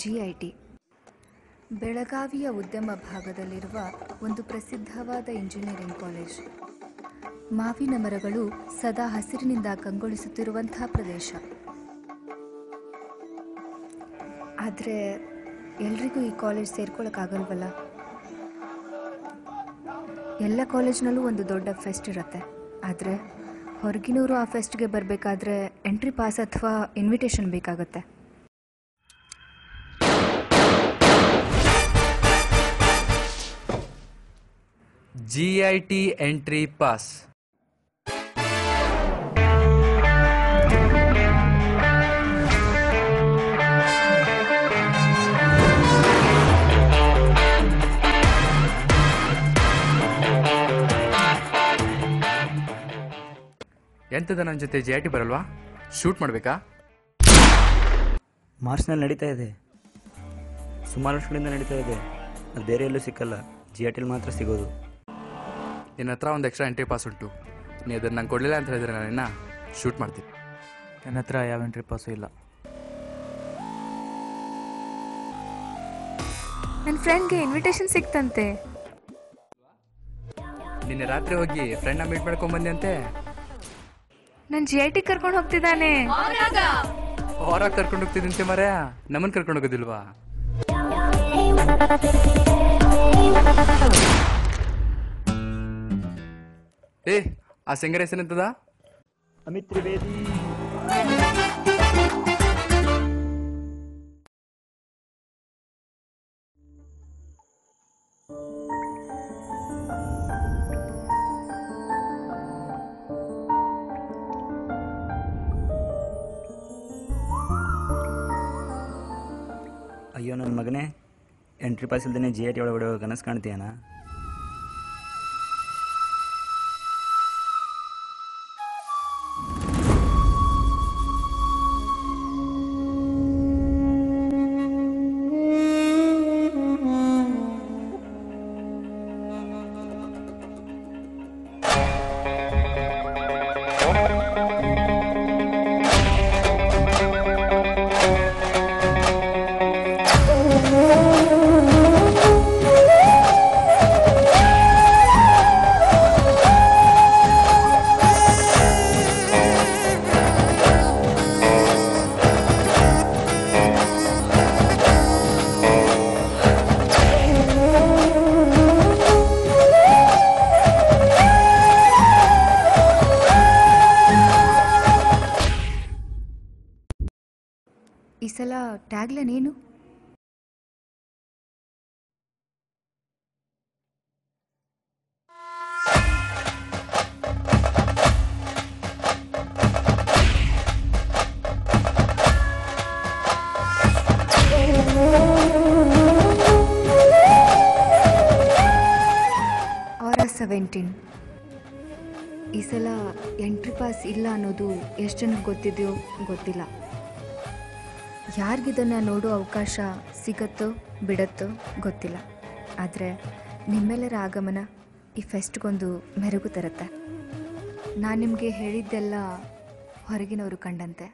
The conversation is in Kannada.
GIT ಬೆಳಗಾವಿಯ ಉದ್ಯಮ ಭಾಗದಲ್ಲಿರುವ ಒಂದು ಪ್ರಸಿದ್ಧವಾದ ಇಂಜಿನಿಯರಿಂಗ್ ಕಾಲೇಜ್. ಮಾವಿನ ಮರಗಳು ಸದಾ ಹಸಿರಿನಿಂದ ಕಂಗೊಳಿಸುತ್ತಿರುವಂಥ ಪ್ರದೇಶ. ಆದರೆ ಎಲ್ರಿಗೂ ಈ ಕಾಲೇಜ್ ಸೇರ್ಕೊಳ್ಳೋಕ್ಕಾಗಲ್ವಲ್ಲ. ಎಲ್ಲ ಕಾಲೇಜ್ನಲ್ಲೂ ಒಂದು ದೊಡ್ಡ ಫೆಸ್ಟ್ ಇರುತ್ತೆ. ಆದರೆ ಹೊರಗಿನವರು ಆ ಫೆಸ್ಟ್ಗೆ ಬರಬೇಕಾದ್ರೆ ಎಂಟ್ರಿ ಪಾಸ್ ಅಥವಾ ಇನ್ವಿಟೇಷನ್ ಬೇಕಾಗುತ್ತೆ. GIT entry pass. ಎಂತದ ನನ್ನ ಜೊತೆ GIT ಬರಲ್ವಾ? ಶೂಟ್ ಮಾಡಬೇಕಾ? ಮಾರ್ಚ್ನಲ್ಲಿ ನಡೀತಾ ಇದೆ, ಸುಮಾರು ವರ್ಷಗಳಿಂದ ನಡೀತಾ ಇದೆ. ಅದು ಬೇರೆ ಎಲ್ಲೂ ಸಿಕ್ಕಲ್ಲ, GITಲಿ ಮಾತ್ರ ಸಿಗೋದು. ನಿನ್ನ ಹತ್ರ ಒಂದು ಎಕ್ಸ್ಟ್ರಾ ಎಂಟ್ರಿ ಪಾಸ್ ಉಂಟು. ನೀ ಅದನ್ನು ನಂಗೆ ಕೊಡಲಿಲ್ಲ ಅಂತ ಹೇಳಿದ್ರೆ ನಾನು ಶೂಟ್ ಮಾಡ್ತೀನಿ. ನನ್ನ ಹತ್ರ ಯಾವ ಎಂಟ್ರಿ ಪಾಸು ಇಲ್ಲ. ನನ್ನ ಫ್ರೆಂಡ್ಗೆ ಇನ್ವಿಟೇಷನ್ ಸಿಕ್ತಂತೆ. ನಿನ್ನೆ ರಾತ್ರಿ ಹೋಗಿ ಫ್ರೆಂಡ್ನ ಮೀಟ್ ಮಾಡ್ಕೊಂಡ್ಬಂದೆ ಅಂತೆ. ನನ್ನ GIT ಕರ್ಕೊಂಡು ಹೋಗ್ತಿದ್ದಾನೆ. ಹೊರಗೆ ಕರ್ಕೊಂಡು ಹೋಗ್ತಿದ್ದಂತೆ ಮರ್ಯಾ, ನಮ್ಮನ್ನು ಕರ್ಕೊಂಡು ಹೋಗೋದಿಲ್ವಾ? ಆ ಸಿಂಗರ್ ಹೆಸರೆಂತದ? ಅಮಿತ್ ತ್ರಿವೇದಿ. ಅಯ್ಯೋ ನನ್ನ ಮಗನೇ, ಎಂಟ್ರಿ ಪಾಸ್ ಇಲ್ದೇ GIT ಒಳಗಡೆ ಕನಸು ಕಾಣ್ತೀಯನ? ಈ ಸಲ ಟ್ಯಾಗ್ಲೈನ್ ಏನು? Aura 17. ಈ ಸಲ ಎಂಟ್ರಿ ಪಾಸ್ ಇಲ್ಲ ಅನ್ನೋದು ಎಷ್ಟು ಜನಕ್ಕೆ ಗೊತ್ತಿದೆಯೋ ಗೊತ್ತಿಲ್ಲ. ಯಾರಿಗಿದನ್ನು ನೋಡೋ ಅವಕಾಶ ಸಿಗತ್ತೋ ಬಿಡತ್ತೋ ಗೊತ್ತಿಲ್ಲ. ಆದರೆ ನಿಮ್ಮೆಲ್ಲರ ಆಗಮನ ಈ ಫೆಸ್ಟ್ಗೊಂದು ಮೆರುಗು ತರುತ್ತೆ. ನಾನು ನಿಮಗೆ ಹೇಳಿದ್ದೆಲ್ಲ ಹೊರಗಿನವರು ಕಂಡಂತೆ.